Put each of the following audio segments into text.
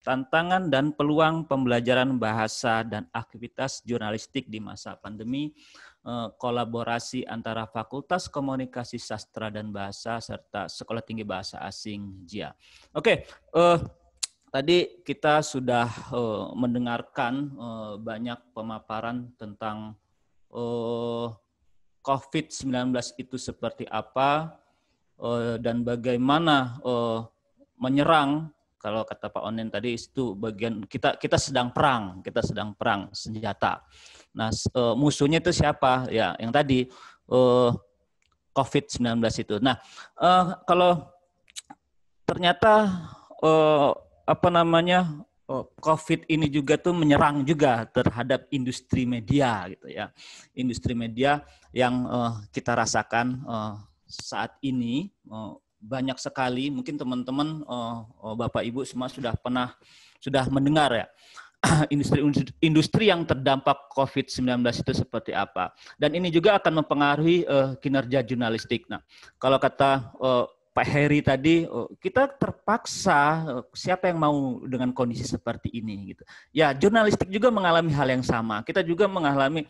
tantangan dan peluang pembelajaran bahasa dan aktivitas jurnalistik di masa pandemi, kolaborasi antara Fakultas Komunikasi Sastra dan Bahasa serta Sekolah Tinggi Bahasa Asing JIA. Oke, tadi kita sudah mendengarkan banyak pemaparan tentang COVID-19 itu seperti apa dan bagaimana menyerang. Kalau kata Pak Onen tadi itu bagian kita sedang perang senjata. Nah, musuhnya itu siapa? Ya, yang tadi COVID-19 itu. Nah, kalau ternyata COVID ini juga tuh menyerang juga terhadap industri media gitu ya. Industri media yang kita rasakan saat ini banyak sekali, mungkin teman-teman Bapak Ibu semua sudah mendengar ya. Industri yang terdampak COVID-19 itu seperti apa. Dan ini juga akan mempengaruhi kinerja jurnalistik. Nah, kalau kata Pak Heri tadi, kita terpaksa, siapa yang mau dengan kondisi seperti ini gitu. Ya, jurnalistik juga mengalami hal yang sama. Kita juga mengalami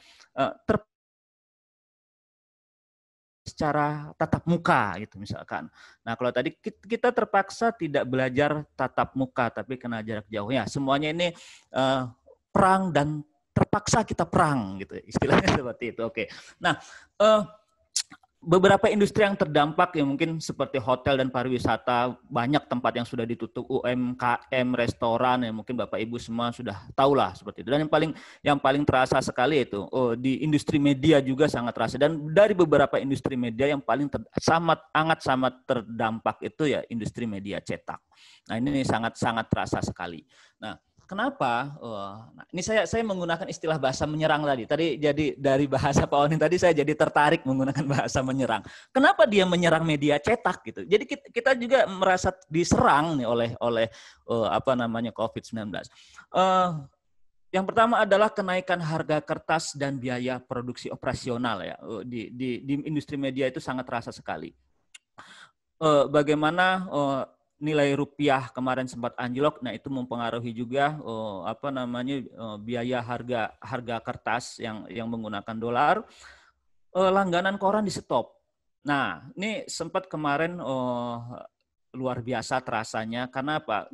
secara tatap muka gitu misalkan. Nah, kalau tadi kita terpaksa tidak belajar tatap muka tapi kena jarak jauh ya. Semuanya ini perang dan terpaksa kita perang gitu. Istilahnya seperti itu. Oke. Nah, beberapa industri yang terdampak ya mungkin seperti hotel dan pariwisata, banyak tempat yang sudah ditutup, UMKM, restoran ya mungkin Bapak Ibu semua sudah tahulah seperti itu. Dan yang paling terasa sekali itu di industri media juga sangat terasa, dan dari beberapa industri media yang paling sangat terdampak itu ya industri media cetak. Nah, ini sangat terasa sekali. Nah, kenapa? Nah, ini saya menggunakan istilah bahasa menyerang tadi. Jadi dari bahasa Pak Onin tadi saya jadi tertarik menggunakan bahasa menyerang. Kenapa dia menyerang media cetak gitu? Jadi kita juga merasa diserang nih oleh COVID-19. Yang pertama adalah kenaikan harga kertas dan biaya produksi operasional ya. Di industri media itu sangat terasa sekali. Bagaimana nilai rupiah kemarin sempat anjlok, nah itu mempengaruhi juga biaya harga kertas yang menggunakan dolar. Langganan koran di stop. Nah, ini sempat kemarin luar biasa terasanya karena apa?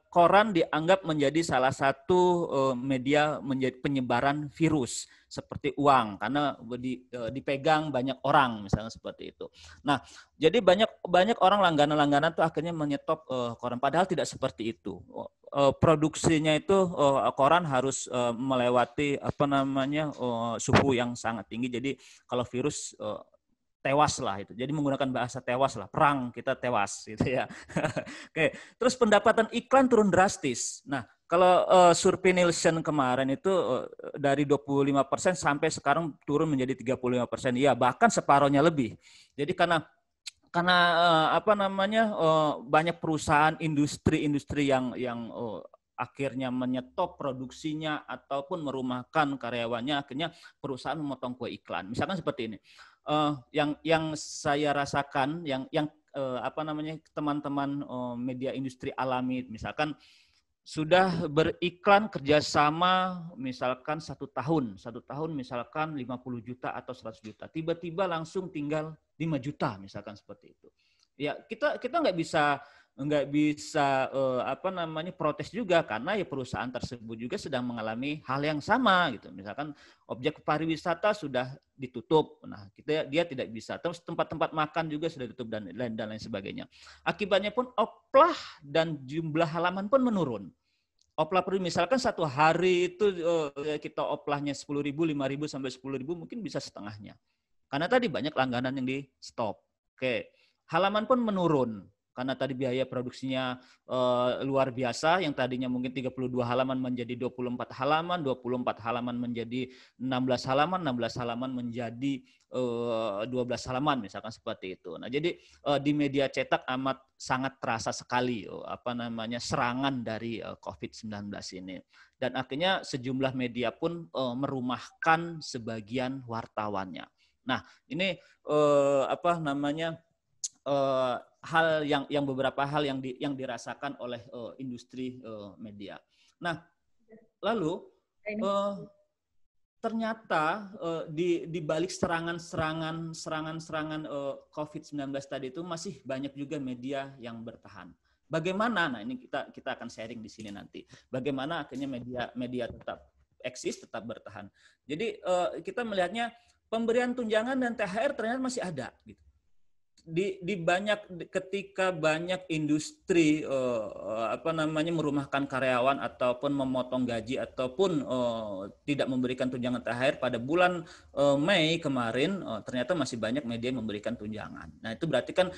Koran dianggap menjadi salah satu media menjadi penyebaran virus seperti uang karena dipegang banyak orang misalnya seperti itu. Nah, jadi banyak orang langganan tuh akhirnya menyetop koran, padahal tidak seperti itu. Produksinya itu koran harus melewati suhu yang sangat tinggi. Jadi kalau virus tewas lah itu. Jadi menggunakan bahasa tewas lah, perang kita tewas gitu ya. Oke, terus pendapatan iklan turun drastis. Nah, kalau survei Nielsen kemarin itu dari 25% sampai sekarang turun menjadi 35%. Ya, bahkan separohnya lebih. Jadi karena banyak perusahaan industri yang akhirnya menyetop produksinya ataupun merumahkan karyawannya, akhirnya perusahaan memotong kue iklan. Misalkan seperti ini. Yang saya rasakan, yang teman-teman media industri alami, misalkan sudah beriklan kerjasama misalkan satu tahun misalkan 50 juta atau 100 juta, tiba-tiba langsung tinggal 5 juta misalkan seperti itu. Ya kita nggak bisa protes juga karena ya perusahaan tersebut juga sedang mengalami hal yang sama gitu. Misalkan objek pariwisata sudah ditutup, nah dia tidak bisa. Terus tempat-tempat makan juga sudah ditutup dan lain sebagainya. Akibatnya pun oplah dan jumlah halaman pun menurun. Oplah misalkan satu hari itu kita oplahnya 10.000, 5.000 sampai 10.000 mungkin bisa setengahnya. Karena tadi banyak langganan yang di stop. Oke, halaman pun menurun. Karena tadi biaya produksinya luar biasa, yang tadinya mungkin 32 halaman menjadi 24 halaman, 24 halaman menjadi 16 halaman, 16 halaman menjadi 12 halaman misalkan seperti itu. Nah, jadi di media cetak sangat terasa sekali serangan dari COVID-19 ini. Dan akhirnya sejumlah media pun merumahkan sebagian wartawannya. Nah, ini hal yang beberapa hal yang dirasakan oleh industri media. Nah, lalu ternyata di balik serangan COVID-19 tadi itu masih banyak juga media yang bertahan. Bagaimana? Nah, ini kita akan sharing di sini nanti. Bagaimana akhirnya media tetap eksis, tetap bertahan. Jadi kita melihatnya pemberian tunjangan dan THR ternyata masih ada gitu. Ketika banyak industri merumahkan karyawan ataupun memotong gaji ataupun tidak memberikan tunjangan THR pada bulan Mei kemarin, ternyata masih banyak media yang memberikan tunjangan. Nah, itu berarti kan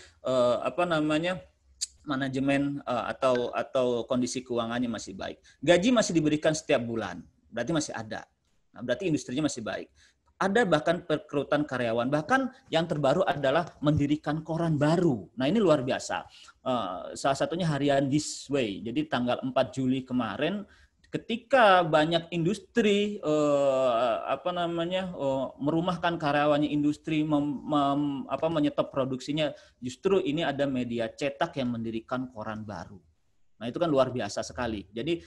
manajemen atau kondisi keuangannya masih baik. Gaji masih diberikan setiap bulan, berarti masih ada. Nah, berarti industrinya masih baik. Ada bahkan perekrutan karyawan. Bahkan yang terbaru adalah mendirikan koran baru. Nah, ini luar biasa. Salah satunya harian This Way. Jadi tanggal 4 Juli kemarin, ketika banyak industri merumahkan karyawannya, industri menyetop produksinya, justru ini ada media cetak yang mendirikan koran baru. Nah, itu kan luar biasa sekali. Jadi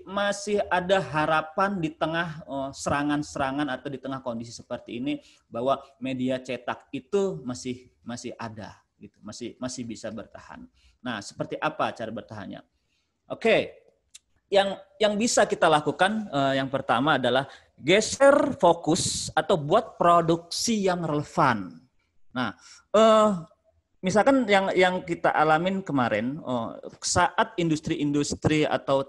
masih ada harapan di tengah serangan-serangan atau di tengah kondisi seperti ini bahwa media cetak itu masih ada gitu, masih bisa bertahan. Nah, seperti apa cara bertahannya? Oke. Yang bisa kita lakukan yang pertama adalah geser fokus atau buat produksi yang relevan. Nah, misalkan yang kita alamin kemarin, saat industri-industri atau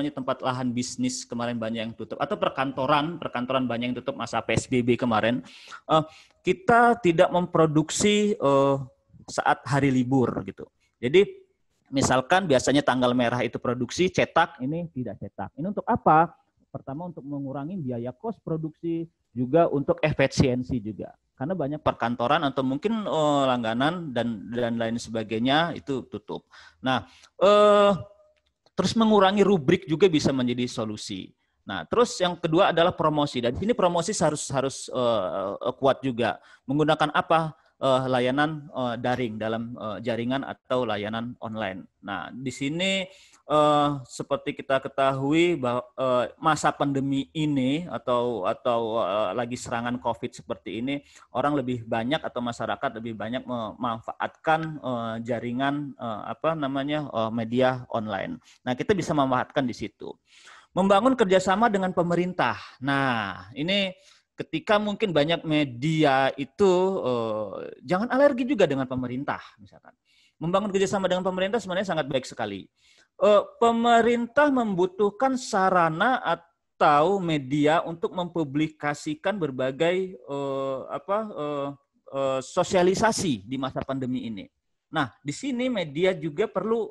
tempat lahan bisnis kemarin banyak yang tutup, atau perkantoran banyak yang tutup masa PSBB kemarin, kita tidak memproduksi saat hari libur gitu. Jadi misalkan biasanya tanggal merah itu produksi cetak, ini tidak cetak. Ini untuk apa? Pertama untuk mengurangi biaya kos produksi, juga untuk efisiensi juga. Karena banyak perkantoran atau mungkin langganan dan lain sebagainya itu tutup. Nah, terus mengurangi rubrik juga bisa menjadi solusi. Nah, terus yang kedua adalah promosi. Dan ini promosi harus kuat juga. Menggunakan apa? Layanan daring dalam jaringan atau layanan online. Nah, di sini seperti kita ketahui bahwa masa pandemi ini atau lagi serangan COVID seperti ini, orang lebih banyak atau masyarakat lebih banyak memanfaatkan jaringan media online. Nah, kita bisa memanfaatkan di situ. Membangun kerjasama dengan pemerintah. Nah, ini ketika mungkin banyak media itu jangan alergi juga dengan pemerintah, misalkan. Membangun kerjasama dengan pemerintah sebenarnya sangat baik sekali. Pemerintah membutuhkan sarana atau media untuk mempublikasikan berbagai sosialisasi di masa pandemi ini. Nah, di sini media juga perlu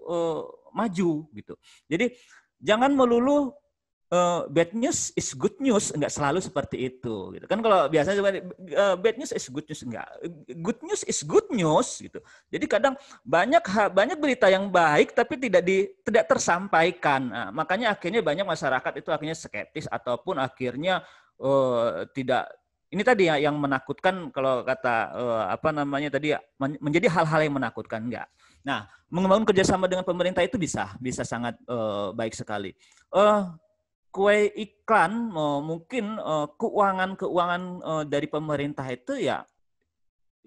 maju gitu. Jadi jangan melulu bad news is good news, enggak selalu seperti itu gitu kan. Kalau biasanya bad news is good news, enggak, good news is good news gitu. Jadi kadang banyak berita yang baik tapi tidak tersampaikan. Nah, makanya akhirnya banyak masyarakat itu akhirnya skeptis ataupun akhirnya tidak, ini tadi ya yang menakutkan, kalau kata tadi menjadi hal-hal yang menakutkan, enggak. Nah, membangun kerjasama dengan pemerintah itu bisa sangat baik sekali. Kue iklan, mungkin keuangan dari pemerintah itu ya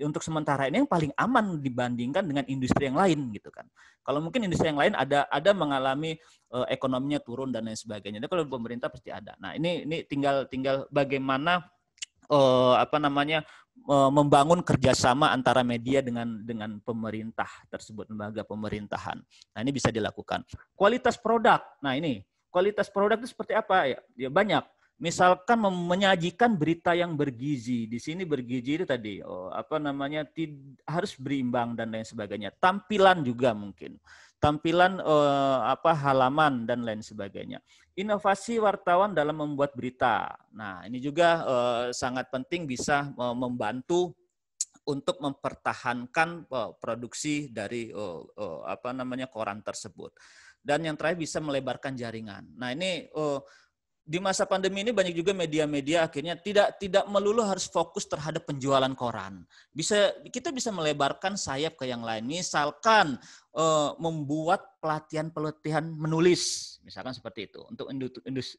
untuk sementara ini yang paling aman dibandingkan dengan industri yang lain gitu kan. Kalau mungkin industri yang lain ada mengalami ekonominya turun dan lain sebagainya. Dan kalau pemerintah pasti ada. Nah, ini tinggal bagaimana membangun kerjasama antara media dengan pemerintah tersebut, lembaga pemerintahan. Nah, ini bisa dilakukan. Kualitas produk. Nah, ini kualitas produk itu seperti apa ya? Ya banyak. Misalkan menyajikan berita yang bergizi. Di sini bergizi itu tadi harus berimbang dan lain sebagainya. Tampilan juga mungkin. Tampilan halaman dan lain sebagainya. Inovasi wartawan dalam membuat berita. Nah, ini juga sangat penting, bisa membantu untuk mempertahankan produksi dari koran tersebut. Dan yang terakhir bisa melebarkan jaringan. Nah, ini di masa pandemi ini banyak juga media-media akhirnya tidak melulu harus fokus terhadap penjualan koran. Kita bisa melebarkan sayap ke yang lain. Misalkan membuat pelatihan menulis, misalkan seperti itu untuk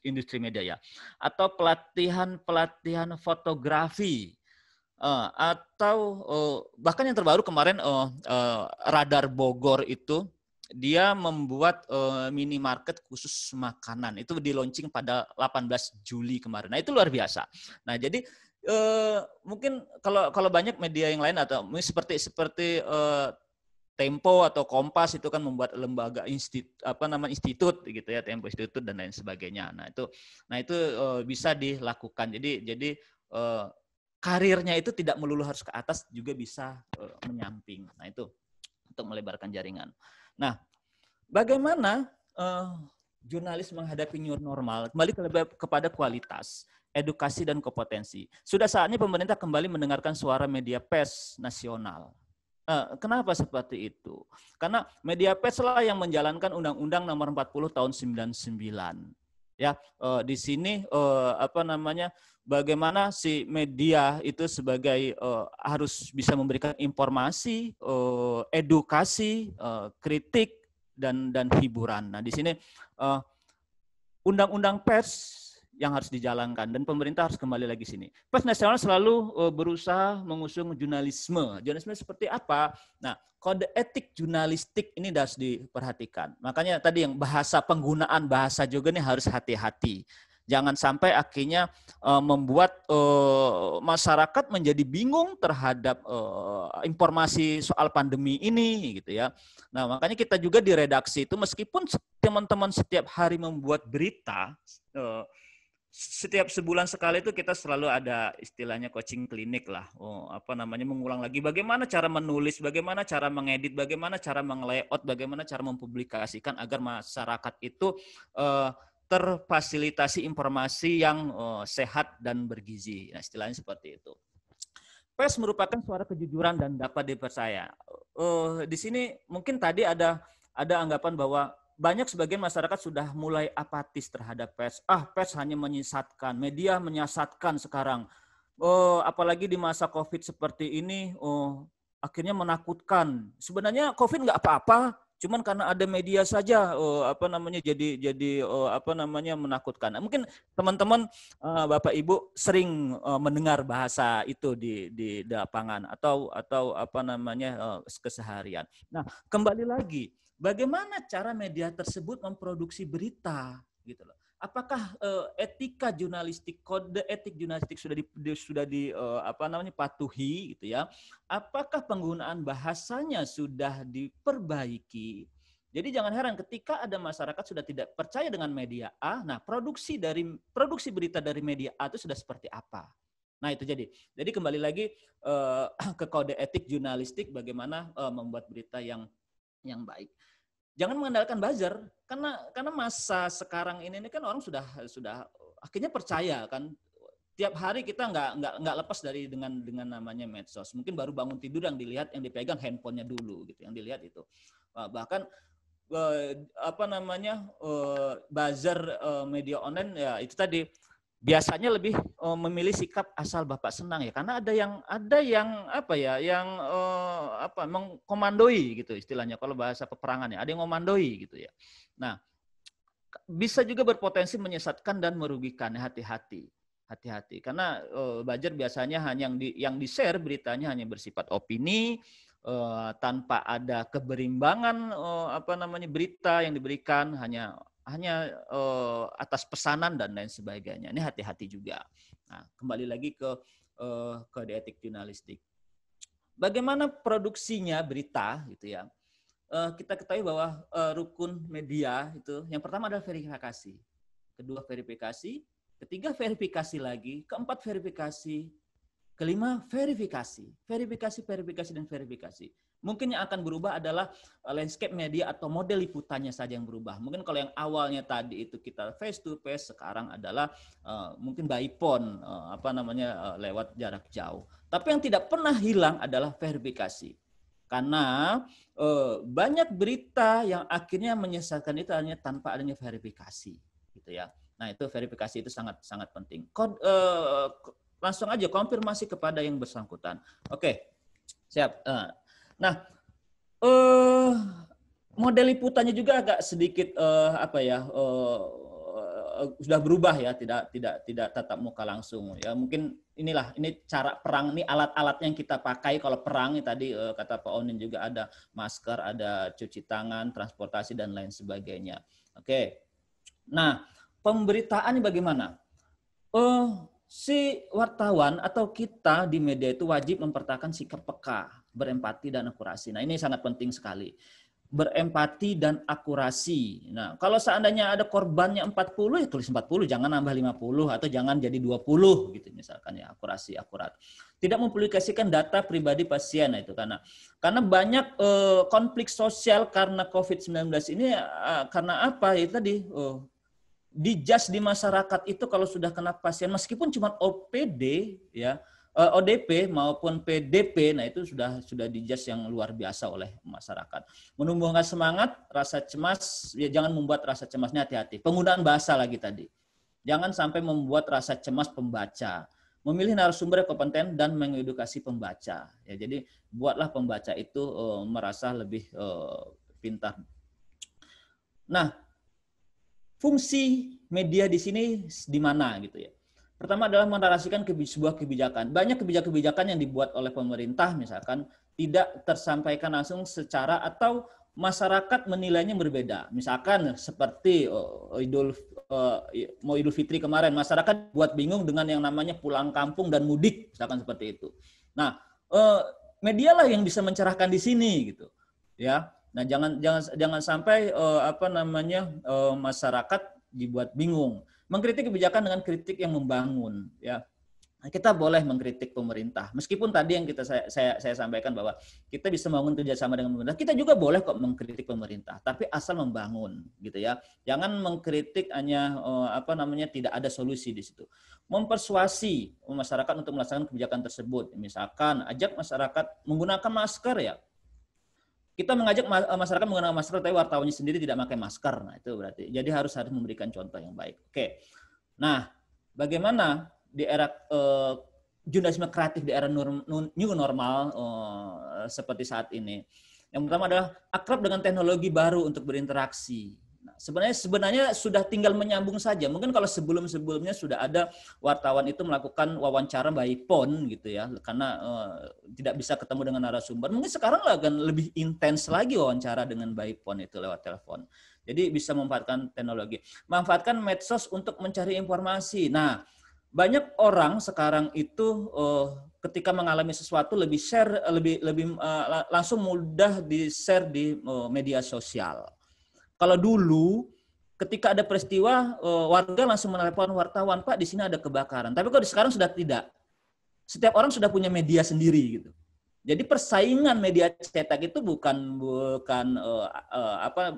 industri media ya. Atau pelatihan fotografi. Atau bahkan yang terbaru kemarin Radar Bogor itu dia membuat minimarket khusus makanan. Itu di launching pada 18 Juli kemarin. Nah, itu luar biasa. Nah, jadi mungkin kalau banyak media yang lain atau seperti Tempo atau Kompas itu kan membuat lembaga institut gitu ya, Tempo Institut dan lain sebagainya. Nah, itu bisa dilakukan. Jadi karirnya itu tidak melulu harus ke atas, juga bisa menyamping. Nah, itu untuk melebarkan jaringan. Nah, bagaimana jurnalis menghadapi new normal? Kembali kepada kualitas, edukasi, dan kompetensi. Sudah saatnya pemerintah kembali mendengarkan suara media pers nasional. Kenapa seperti itu? Karena media pers lah yang menjalankan Undang-Undang Nomor 40 Tahun 99. Ya, di sini bagaimana si media itu sebagai harus bisa memberikan informasi, edukasi, kritik, dan hiburan. Nah, di sini undang-undang pers yang harus dijalankan dan pemerintah harus kembali lagi sini. Pers nasional selalu berusaha mengusung jurnalisme. Jurnalisme seperti apa? Nah, kode etik jurnalistik ini harus diperhatikan. Makanya tadi yang penggunaan bahasa juga nih harus hati-hati. Jangan sampai akhirnya membuat masyarakat menjadi bingung terhadap informasi soal pandemi ini gitu ya. Nah, makanya kita juga di redaksi itu meskipun teman-teman setiap hari membuat berita, setiap sebulan sekali itu kita selalu ada istilahnya coaching klinik lah. Mengulang lagi bagaimana cara menulis, bagaimana cara mengedit, bagaimana cara meng-layout, bagaimana cara mempublikasikan agar masyarakat itu terfasilitasi informasi yang sehat dan bergizi. Nah, istilahnya seperti itu. Pers merupakan suara kejujuran dan dapat dipercaya. Di sini mungkin tadi ada anggapan bahwa banyak sebagian masyarakat sudah mulai apatis terhadap pers. Pers hanya menyesatkan, media menyesatkan sekarang. Apalagi di masa COVID seperti ini, akhirnya menakutkan. Sebenarnya COVID nggak apa-apa, cuman karena ada media saja jadi menakutkan. Nah, mungkin teman-teman Bapak Ibu sering mendengar bahasa itu di lapangan atau keseharian. Nah, kembali lagi, bagaimana cara media tersebut memproduksi berita gitu loh. Apakah etika jurnalistik, kode etik jurnalistik sudah dipatuhi gitu ya? Apakah penggunaan bahasanya sudah diperbaiki? Jadi jangan heran ketika ada masyarakat sudah tidak percaya dengan media A, nah produksi berita dari media A itu sudah seperti apa? Nah, itu jadi kembali lagi ke kode etik jurnalistik, bagaimana membuat berita yang baik. Jangan mengandalkan buzzer, karena masa sekarang ini kan orang sudah akhirnya percaya kan. Tiap hari kita nggak lepas dari dengan namanya medsos. Mungkin baru bangun tidur yang dipegang handphonenya dulu gitu, yang dilihat itu. Bahkan buzzer media online ya itu tadi biasanya lebih memilih sikap asal Bapak senang ya, karena ada yang mengkomandoi gitu istilahnya kalau bahasa peperangan ya, ada yang komandoi gitu ya. Nah, bisa juga berpotensi menyesatkan dan merugikan. Hati-hati karena buzzer biasanya hanya yang di-share beritanya hanya bersifat opini, tanpa ada keberimbangan berita yang diberikan, hanya atas pesanan dan lain sebagainya. Ini hati-hati juga. Nah, kembali lagi ke kode etik jurnalistik. Bagaimana produksinya berita gitu ya? Kita ketahui bahwa rukun media itu yang pertama adalah verifikasi, kedua verifikasi, ketiga verifikasi lagi, keempat verifikasi, kelima verifikasi, dan verifikasi. Mungkin yang akan berubah adalah landscape media atau model liputannya saja yang berubah. Mungkin kalau yang awalnya tadi itu kita face to face, sekarang adalah mungkin by phone, lewat jarak jauh. Tapi yang tidak pernah hilang adalah verifikasi. Karena banyak berita yang akhirnya menyesatkan itu hanya tanpa adanya verifikasi, gitu ya. Nah, itu verifikasi itu sangat sangat penting. Langsung aja konfirmasi kepada yang bersangkutan. Oke, siap. Nah, model liputannya juga agak sedikit sudah berubah ya, tidak tatap muka langsung ya. Mungkin ini cara perang, ini alat-alat yang kita pakai kalau perang tadi kata Pak Onin juga ada masker, ada cuci tangan, transportasi dan lain sebagainya. Oke. Nah, pemberitaan bagaimana? Si wartawan atau kita di media itu wajib mempertahankan sikap peka, berempati dan akurasi. Nah, ini sangat penting sekali. Berempati dan akurasi. Nah, kalau seandainya ada korbannya 40, ya tulis 40, jangan nambah 50 atau jangan jadi 20 gitu misalkan ya, akurasi akurat. Tidak mempublikasikan data pribadi pasien, nah itu karena banyak konflik sosial karena COVID-19 ini karena apa? Ya tadi dijudge di masyarakat itu kalau sudah kena pasien meskipun cuma OPD ya, ODP maupun PDP, nah itu sudah dijudge yang luar biasa oleh masyarakat. Menumbuhkan semangat, rasa cemas, ya jangan membuat rasa cemasnya, hati-hati. Penggunaan bahasa lagi tadi. Jangan sampai membuat rasa cemas pembaca. Memilih narasumber yang kompeten dan mengedukasi pembaca. Ya, jadi buatlah pembaca itu merasa lebih pintar. Nah, fungsi media di sini di mana gitu ya. Pertama adalah menarasikan sebuah kebijakan. Banyak kebijakan-kebijakan yang dibuat oleh pemerintah misalkan tidak tersampaikan langsung secara atau masyarakat menilainya berbeda. Misalkan seperti Idul Fitri kemarin, masyarakat buat bingung dengan yang namanya pulang kampung dan mudik, misalkan seperti itu. Nah, medialah yang bisa mencerahkan di sini gitu. Ya. Nah, jangan sampai masyarakat dibuat bingung. Mengkritik kebijakan dengan kritik yang membangun, ya. Nah, kita boleh mengkritik pemerintah, meskipun tadi yang saya sampaikan bahwa kita bisa membangun kerjasama dengan pemerintah. Kita juga boleh kok mengkritik pemerintah, tapi asal membangun, gitu ya. Jangan mengkritik hanya tidak ada solusi di situ. Mempersuasi masyarakat untuk melaksanakan kebijakan tersebut. Misalkan ajak masyarakat menggunakan masker ya. Kita mengajak masyarakat menggunakan masker, tapi wartawannya sendiri tidak pakai masker. Nah, itu berarti. Jadi harus memberikan contoh yang baik. Oke. Nah, bagaimana di era jurnalisme kreatif di era new normal seperti saat ini? Yang pertama adalah akrab dengan teknologi baru untuk berinteraksi. Nah, sebenarnya sudah tinggal menyambung saja. Mungkin kalau sebelumnya sudah ada wartawan itu melakukan wawancara by phone gitu ya, karena tidak bisa ketemu dengan narasumber. Mungkin sekarang akan lebih intens lagi wawancara dengan by phone itu lewat telepon. Jadi bisa memanfaatkan teknologi, manfaatkan medsos untuk mencari informasi. Nah, banyak orang sekarang itu ketika mengalami sesuatu lebih share, lebih langsung mudah di share di media sosial. Kalau dulu ketika ada peristiwa warga langsung menelepon wartawan, Pak di sini ada kebakaran. Tapi kalau sekarang sudah tidak. Setiap orang sudah punya media sendiri gitu. Jadi persaingan media cetak itu bukan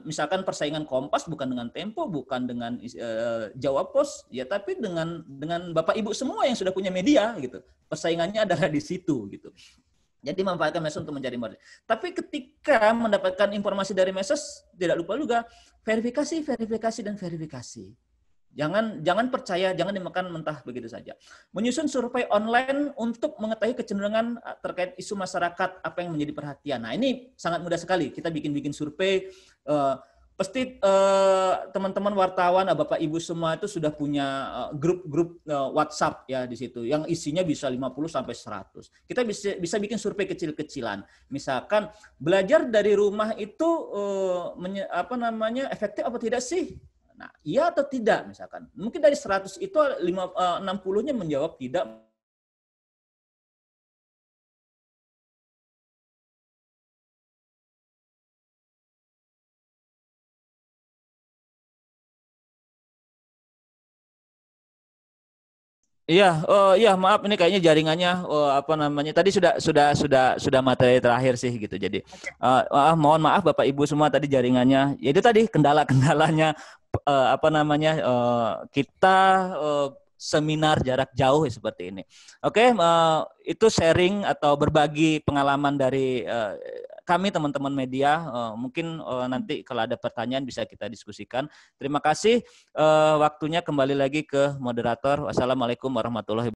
misalkan persaingan Kompas bukan dengan Tempo, bukan dengan Jawa Pos, ya tapi dengan Bapak Ibu semua yang sudah punya media gitu. Persaingannya adalah di situ gitu. Jadi manfaatkan medsos untuk mencari informasi. Tapi ketika mendapatkan informasi dari medsos, tidak lupa juga verifikasi. Jangan percaya, jangan dimakan mentah begitu saja. Menyusun survei online untuk mengetahui kecenderungan terkait isu masyarakat, apa yang menjadi perhatian. Nah, ini sangat mudah sekali. Kita bikin survei. Pasti teman-teman wartawan, Bapak Ibu semua itu sudah punya grup-grup WhatsApp ya di situ yang isinya bisa 50 sampai 100. Kita bisa bikin survei kecil-kecilan. Misalkan belajar dari rumah itu efektif apa tidak sih? Nah, iya atau tidak misalkan. Mungkin dari 100 itu 60-nya menjawab tidak. Iya, maaf ini kayaknya jaringannya tadi sudah materi terakhir sih gitu. Jadi mohon maaf Bapak Ibu semua tadi jaringannya. Ya itu tadi kendala-kendalanya kita seminar jarak jauh seperti ini. Oke, itu sharing atau berbagi pengalaman dari kami teman-teman media. Mungkin nanti kalau ada pertanyaan bisa kita diskusikan. Terima kasih waktunya, kembali lagi ke moderator. Wassalamualaikum warahmatullahi wabarakatuh.